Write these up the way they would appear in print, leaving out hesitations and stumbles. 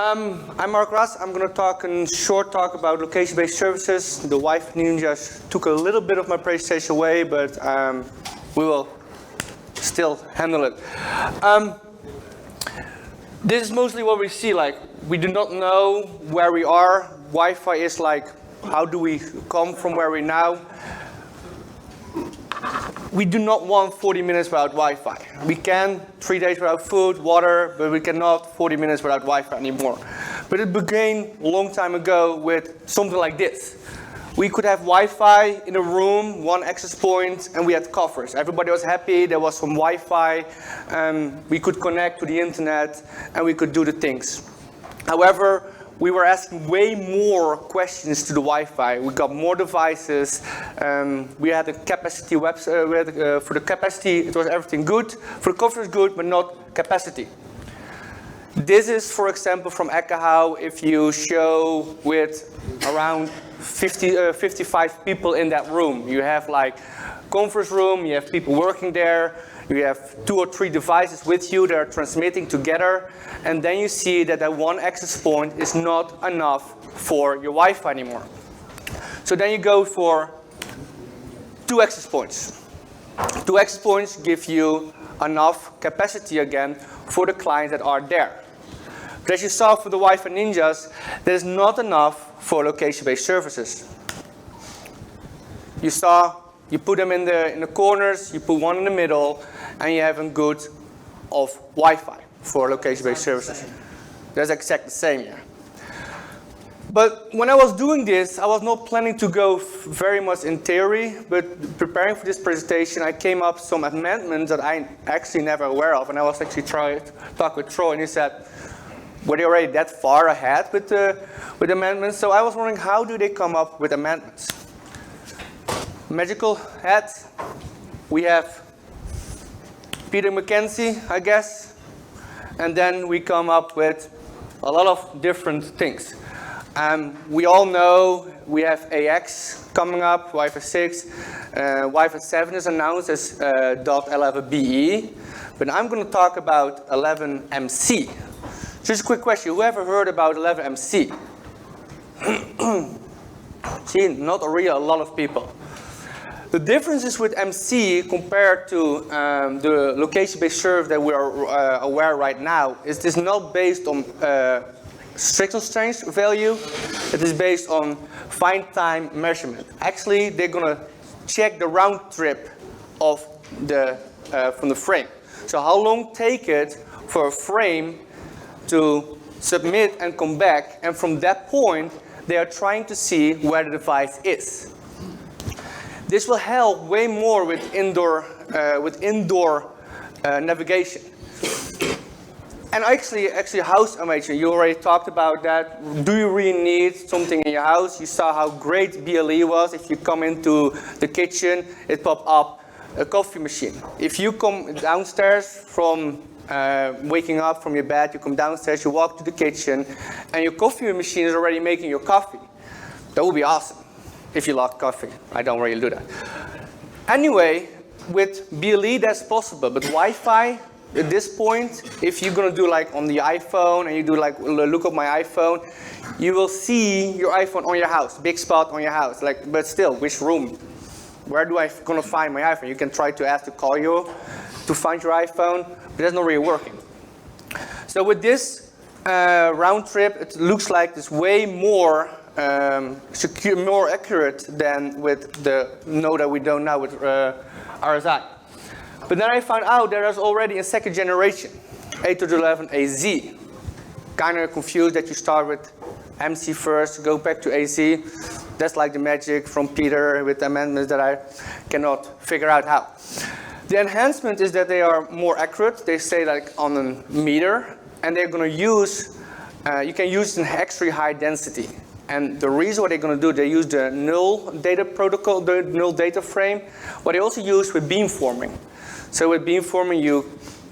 I'm Mark Raats. I'm going to talk in short talk about location-based services. The wife ninjas took a little bit of my presentation away, but we will still handle it. This is mostly what we see. Like, we do not know where we are. Wi-Fi is like, how do we come from where we're now? We do not want 40 minutes without Wi-Fi. We can 3 days without food, water, but we cannot 40 minutes without Wi-Fi anymore. But it began a long time ago with something like this. We could have Wi-Fi in a room, one access point, and we had coffers. Everybody was happy, there was some Wi-Fi, we could connect to the internet, and we could do the things. However, we were asking way more questions to the Wi-Fi. We got more devices. We had a capacity website. For the capacity, it was everything good. For the coverage, good, but not capacity. This is, for example, from Ekahau. If you show with around 55 people in that room, you have like conference room. You have people working there. You have 2 or 3 devices with you that are transmitting together, and then you see that that one access point is not enough for your Wi-Fi anymore. So then you go for 2 access points. 2 access points give you enough capacity again for the clients that are there. But as you saw for the Wi-Fi ninjas, there's not enough for location-based services. You saw, you put them in the corners, you put one in the middle, and you have a good of Wi-Fi for location-based services. That's exactly the same here. But when I was doing this, I was not planning to go very much in theory, but preparing for this presentation, I came up with some amendments that I actually never aware of, and I was actually trying to talk with Troy, and he said, were they already that far ahead with amendments? So I was wondering, how do they come up with amendments? Magical hat, we have Peter McKenzie, I guess, and then we come up with a lot of different things. We all know we have AX coming up, Wi-Fi 6, Wi-Fi 7 is announced as .11be, but I'm going to talk about 11MC. Just a quick question, who ever heard about 11MC? See, not a lot of people. The difference is with MC compared to the location-based service that we are aware right now is this not based on strict constraints value. It is based on find time measurement. Actually, they're going to check the round trip of from the frame. So how long take it for a frame to submit and come back, and from that point, they are trying to see where the device is. This will help way more with indoor navigation. And actually house automation, you already talked about that. Do you really need something in your house? You saw how great BLE was. If you come into the kitchen, it pops up a coffee machine. If you come downstairs from waking up from your bed, you come downstairs, you walk to the kitchen, and your coffee machine is already making your coffee. That would be awesome. If you love coffee, I don't really do that. Anyway, with BLE that's possible, but Wi-Fi at this point, if you're gonna do like on the iPhone and you do like look up my iPhone, you will see your iPhone on your house, big spot on your house. Like, but still, which room? Where do I gonna find my iPhone? You can try to ask to call you to find your iPhone, but that's not really working. So with this round trip, it looks like it's way more secure, more accurate than with the node that we don't know with RSI. But then I found out there's already a second generation, 8.11az. Kind of confused that you start with MC first, go back to AZ. That's like the magic from Peter with amendments that I cannot figure out how. The enhancement is that they are more accurate. They say like on a meter, and they're going to use, you can use an extra high density. And the reason what they're going to do, they use the null data protocol, the null data frame, what they also use with beamforming. So with beamforming,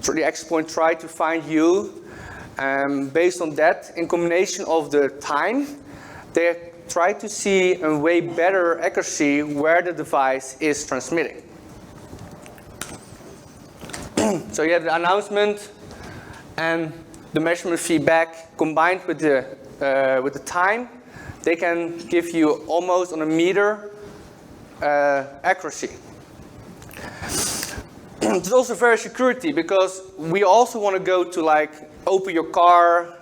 the access point try to find you. Based on that, in combination of the time, they try to see a way better accuracy where the device is transmitting. So you have the announcement, and the measurement feedback combined with the time, they can give you almost on a meter accuracy. It's also very security, because we also want to go to like open your car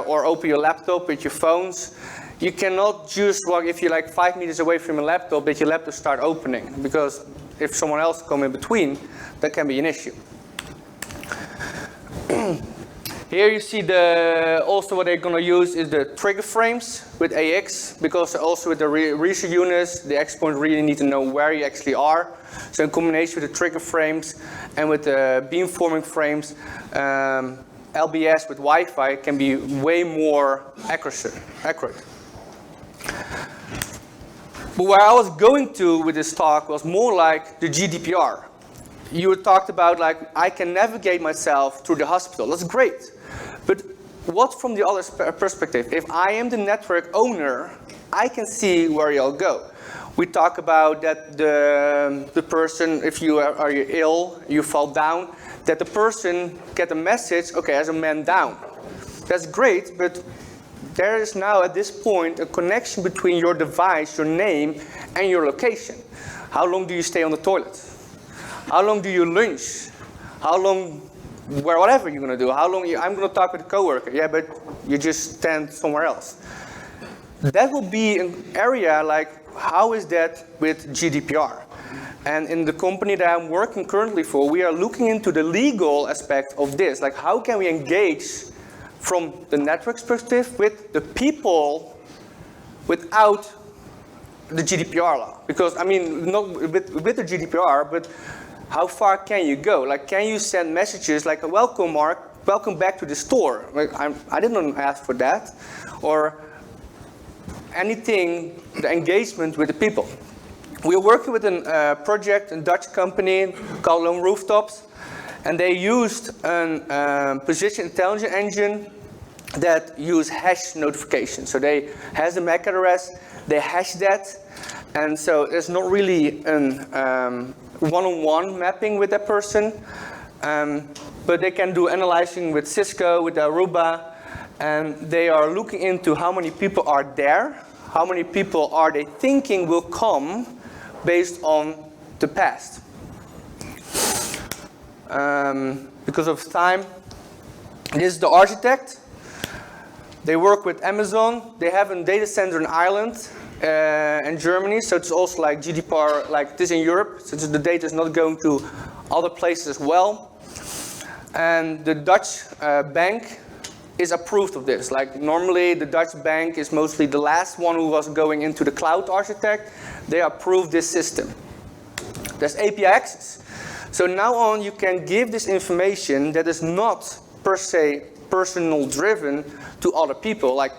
or open your laptop with your phones. You cannot just walk, if you're like 5 meters away from your laptop, that your laptop start opening, because if someone else come in between, that can be an issue. Here you see also what they're going to use is the trigger frames with AX, because also with the research units, the experts really need to know where you actually are. So in combination with the trigger frames and with the beamforming frames, LBS with Wi-Fi can be way more accurate. But where I was going to with this talk was more like the GDPR. You talked about like, I can navigate myself through the hospital. That's great. But what from the other perspective? If I am the network owner, I can see where you'll go. We talk about that the person, if you are ill, you fall down, that the person get a message, okay, as a man down. That's great, but there is now at this point a connection between your device, your name, and your location. How long do you stay on the toilet? How long do you lunch? How long, whatever you're going to do. How long, I'm going to talk with a coworker. Yeah, but you just stand somewhere else. That will be an area like, how is that with GDPR? And in the company that I'm working currently for, we are looking into the legal aspect of this. Like, how can we engage from the network perspective with the people without the GDPR law? Because, I mean, not with the GDPR, but how far can you go? Like, can you send messages like, welcome, Mark, welcome back to the store. Like, I didn't ask for that. Or anything, the engagement with the people. We're working with a project, a Dutch company called Lone Rooftops, and they used a position intelligence engine that use hash notification. So they has a MAC address, they hash that, and so there's not really an one-on-one mapping with that person, but they can do analyzing with Cisco, with Aruba, and they are looking into how many people are there, how many people are they thinking will come based on the past. Because of time, this is the architect. They work with Amazon. They have a data center in Ireland and Germany, so it's also like GDPR, like this in Europe, so the data is not going to other places as well. And the Dutch bank is approved of this. Like normally the Dutch bank is mostly the last one who was going into the cloud architect. They approved this system. There's API access. So now on you can give this information that is not per se personal driven to other people. Like,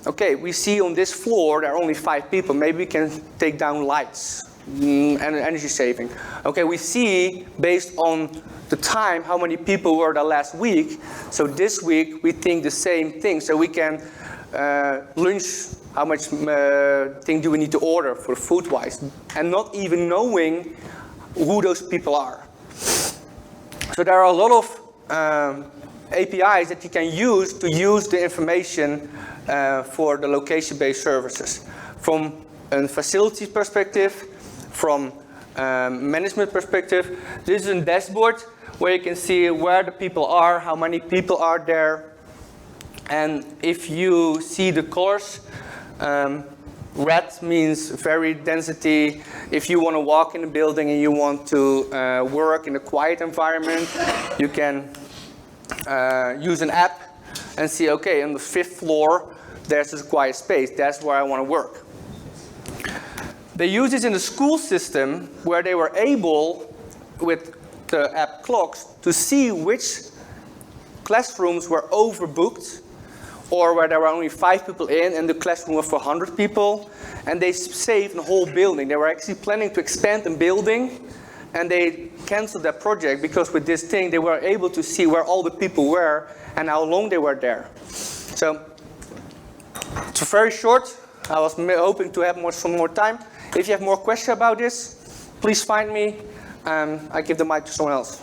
okay, we see on this floor there are only 5 people. Maybe we can take down lights and energy saving. Okay, we see based on the time how many people were there last week. So this week we think the same thing. So we can lunch, how much thing do we need to order for food-wise, and not even knowing who those people are. So there are a lot of APIs that you can use to use the information for the location-based services. From a facilities perspective, from management perspective, this is a dashboard where you can see where the people are, how many people are there. And if you see the colors, red means very density. If you want to walk in a building and you want to work in a quiet environment, you can use an app and see, okay, on the 5th floor, there's a quiet space. That's where I want to work. They use this in the school system where they were able, with the app clocks, to see which classrooms were overbooked or where there were only 5 people in and the classroom was for 100 people, and they saved the whole building. They were actually planning to expand the building, and they canceled that project because with this thing they were able to see where all the people were and how long they were there. So it's very short. I was hoping to have some more time. If you have more questions about this, please find me. I give the mic to someone else.